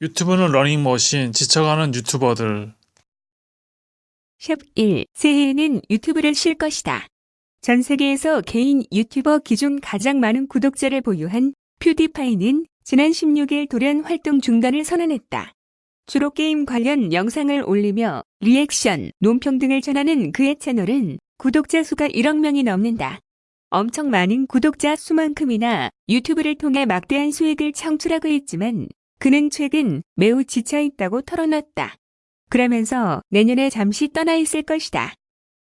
유튜브는 러닝머신, 지쳐가는 유튜버들. 샵 1. 새해에는 유튜브를 쉴 것이다. 전 세계에서 개인 유튜버 기준 가장 많은 구독자를 보유한 퓨디파이는 지난 16일 돌연 활동 중단을 선언했다. 주로 게임 관련 영상을 올리며 리액션, 논평 등을 전하는 그의 채널은 구독자 수가 1억 명이 넘는다. 엄청 많은 구독자 수만큼이나 유튜브를 통해 막대한 수익을 창출하고 있지만 그는 최근 매우 지쳐있다고 털어놨다. 그러면서 내년에 잠시 떠나 있을 것이다.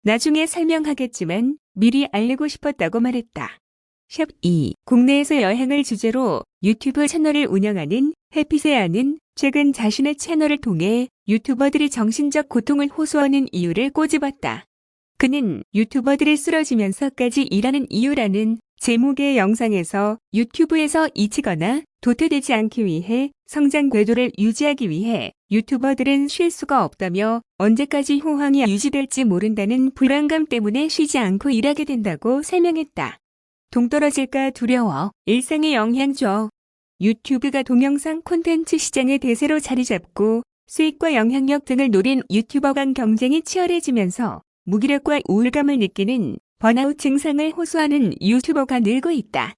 나중에 설명하겠지만 미리 알리고 싶었다고 말했다. 샵 2. 국내에서 여행을 주제로 유튜브 채널을 운영하는 해피세아는 최근 자신의 채널을 통해 유튜버들이 정신적 고통을 호소하는 이유를 꼬집었다. 그는 유튜버들이 쓰러지면서까지 일하는 이유라는 제목의 영상에서 유튜브에서 잊히거나 도태되지 않기 위해 성장 궤도를 유지하기 위해 유튜버들은 쉴 수가 없다며 언제까지 호황이 유지될지 모른다는 불안감 때문에 쉬지 않고 일하게 된다고 설명했다. 동떨어질까 두려워 일상에 영향 줘. 유튜브가 동영상 콘텐츠 시장의 대세로 자리 잡고 수익과 영향력 등을 노린 유튜버 간 경쟁이 치열해지면서 무기력과 우울감을 느끼는 번아웃 증상을 호소하는 유튜버가 늘고 있다.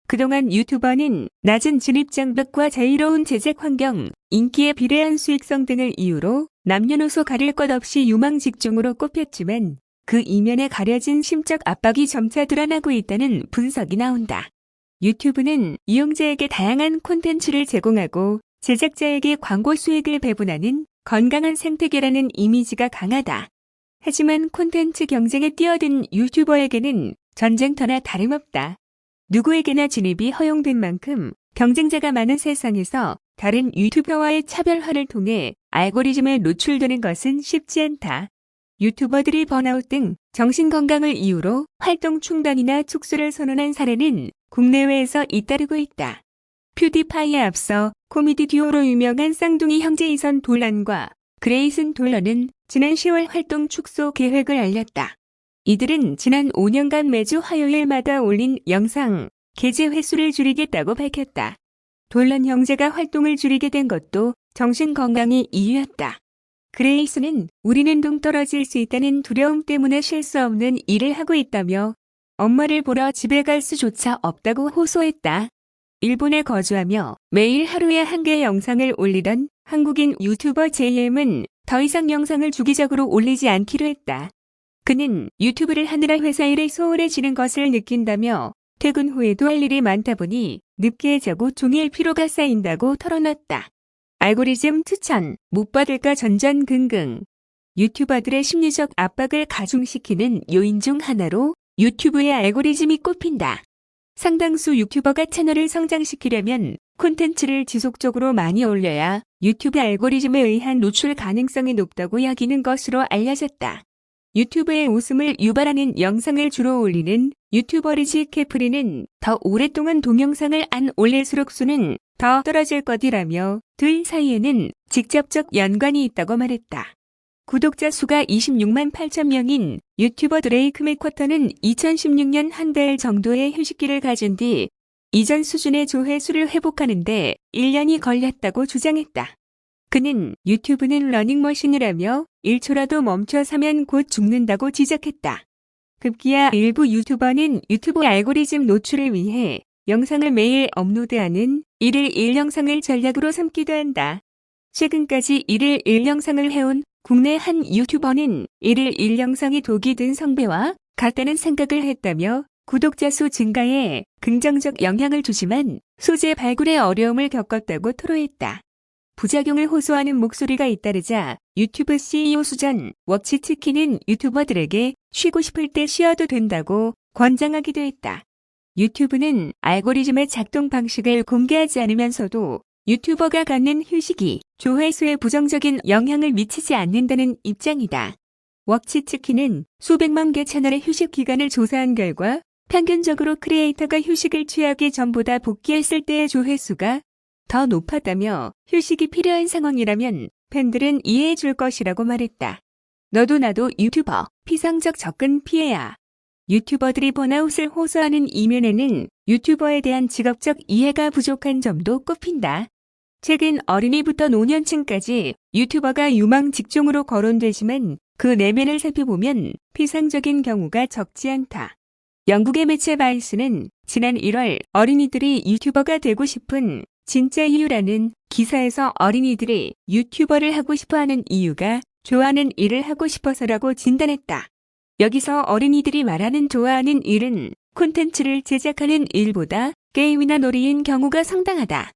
그동안 유튜버는 낮은 진입 장벽과 자유로운 제작 환경, 인기에 비례한 수익성 등을 이유로 남녀노소 가릴 것 없이 유망 직종으로 꼽혔지만 그 이면에 가려진 심적 압박이 점차 드러나고 있다는 분석이 나온다. 유튜브는 이용자에게 다양한 콘텐츠를 제공하고 제작자에게 광고 수익을 배분하는 건강한 생태계라는 이미지가 강하다. 하지만 콘텐츠 경쟁에 뛰어든 유튜버에게는 전쟁터나 다름없다. 누구에게나 진입이 허용된 만큼 경쟁자가 많은 세상에서 다른 유튜버와의 차별화를 통해 알고리즘에 노출되는 것은 쉽지 않다. 유튜버들이 번아웃 등 정신건강을 이유로 활동 중단이나 축소를 선언한 사례는 국내외에서 잇따르고 있다. 퓨디파이에 앞서 코미디 듀오로 유명한 쌍둥이 형제 이선 돌란과 그레이슨 돌런은 지난 10월 활동 축소 계획을 알렸다. 이들은 지난 5년간 매주 화요일마다 올린 영상 게재 횟수를 줄이겠다고 밝혔다. 돌런 형제가 활동을 줄이게 된 것도 정신건강이 이유였다. 그레이슨은 우리는 동떨어질 수 있다는 두려움 때문에 쉴 수 없는 일을 하고 있다며 엄마를 보러 집에 갈 수조차 없다고 호소했다. 일본에 거주하며 매일 하루에 한 개의 영상을 올리던 한국인 유튜버 JM은 더 이상 영상을 주기적으로 올리지 않기로 했다. 그는 유튜브를 하느라 회사 일에 소홀해지는 것을 느낀다며 퇴근 후에도 할 일이 많다 보니 늦게 자고 종일 피로가 쌓인다고 털어놨다. 알고리즘 추천, 못 받을까 전전긍긍. 유튜버들의 심리적 압박을 가중시키는 요인 중 하나로 유튜브의 알고리즘이 꼽힌다. 상당수 유튜버가 채널을 성장시키려면 콘텐츠를 지속적으로 많이 올려야 유튜브 알고리즘에 의한 노출 가능성이 높다고 여기는 것으로 알려졌다. 유튜브의 웃음을 유발하는 영상을 주로 올리는 유튜버 리지 캐프리는 더 오랫동안 동영상을 안 올릴수록 수는 더 떨어질 것이라며 둘 사이에는 직접적 연관이 있다고 말했다. 구독자 수가 26만 8천 명인 유튜버 드레이크 맥쿼터는 2016년 한 달 정도의 휴식기를 가진 뒤 이전 수준의 조회수를 회복하는데 1년이 걸렸다고 주장했다. 그는 유튜브는 러닝머신이라며 1초라도 멈춰서면 곧 죽는다고 지적했다. 급기야 일부 유튜버는 유튜브 알고리즘 노출을 위해 영상을 매일 업로드하는 1일 1영상을 전략으로 삼기도 한다. 최근까지 1일 1영상을 해온 국내 한 유튜버는 1일 1영상이 독이 든 성배와 같다는 생각을 했다며 구독자 수 증가에 긍정적 영향을 주지만 소재 발굴에 어려움을 겪었다고 토로했다. 부작용을 호소하는 목소리가 잇따르자 유튜브 CEO 수전 웍치츠키는 유튜버들에게 쉬고 싶을 때 쉬어도 된다고 권장하기도 했다. 유튜브는 알고리즘의 작동 방식을 공개하지 않으면서도 유튜버가 갖는 휴식이 조회수에 부정적인 영향을 미치지 않는다는 입장이다. 웍치츠키는 수백만 개 채널의 휴식 기간을 조사한 결과 평균적으로 크리에이터가 휴식을 취하기 전보다 복귀했을 때의 조회수가 더 높았다며 휴식이 필요한 상황이라면 팬들은 이해해 줄 것이라고 말했다. 너도 나도 유튜버, 피상적 접근 피해야. 유튜버들이 번아웃을 호소하는 이면에는 유튜버에 대한 직업적 이해가 부족한 점도 꼽힌다. 최근 어린이부터 노년층까지 유튜버가 유망 직종으로 거론되지만 그 내면을 살펴보면 피상적인 경우가 적지 않다. 영국의 매체 바이스는 지난 1월 어린이들이 유튜버가 되고 싶은 진짜 이유라는 기사에서 어린이들이 유튜버를 하고 싶어하는 이유가 좋아하는 일을 하고 싶어서라고 진단했다. 여기서 어린이들이 말하는 좋아하는 일은 콘텐츠를 제작하는 일보다 게임이나 놀이인 경우가 상당하다.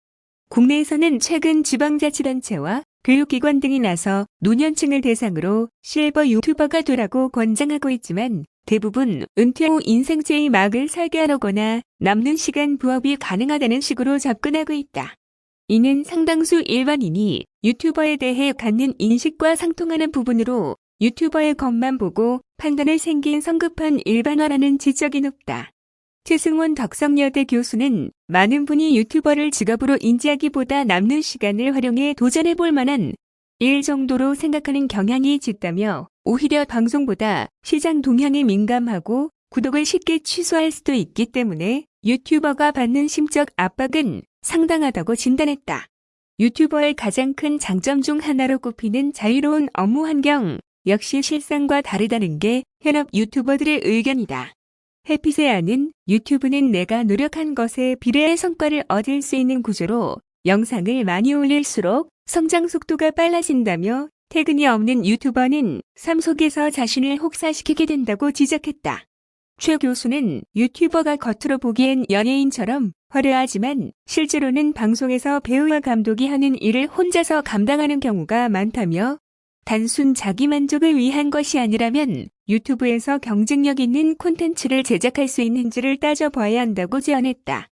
국내에서는 최근 지방자치단체와 교육기관 등이 나서 노년층을 대상으로 실버 유튜버가 되라고 권장하고 있지만 대부분 은퇴 후 인생체의 막을 설계하려거나 남는 시간 부업이 가능하다는 식으로 접근하고 있다. 이는 상당수 일반인이 유튜버에 대해 갖는 인식과 상통하는 부분으로 유튜버의 것만 보고 판단을 생긴 성급한 일반화라는 지적이 높다. 최승원 덕성여대 교수는 많은 분이 유튜버를 직업으로 인지하기보다 남는 시간을 활용해 도전해볼 만한 일 정도로 생각하는 경향이 짙다며 오히려 방송보다 시장 동향에 민감하고 구독을 쉽게 취소할 수도 있기 때문에 유튜버가 받는 심적 압박은 상당하다고 진단했다. 유튜버의 가장 큰 장점 중 하나로 꼽히는 자유로운 업무 환경 역시 실상과 다르다는 게 현업 유튜버들의 의견이다. 해피세아는 유튜브는 내가 노력한 것에 비례할 성과를 얻을 수 있는 구조로 영상을 많이 올릴수록 성장 속도가 빨라진다며 퇴근이 없는 유튜버는 삶 속에서 자신을 혹사시키게 된다고 지적했다. 최 교수는 유튜버가 겉으로 보기엔 연예인처럼 화려하지만 실제로는 방송에서 배우와 감독이 하는 일을 혼자서 감당하는 경우가 많다며 단순 자기 만족을 위한 것이 아니라면 유튜브에서 경쟁력 있는 콘텐츠를 제작할 수 있는지를 따져봐야 한다고 제안했다.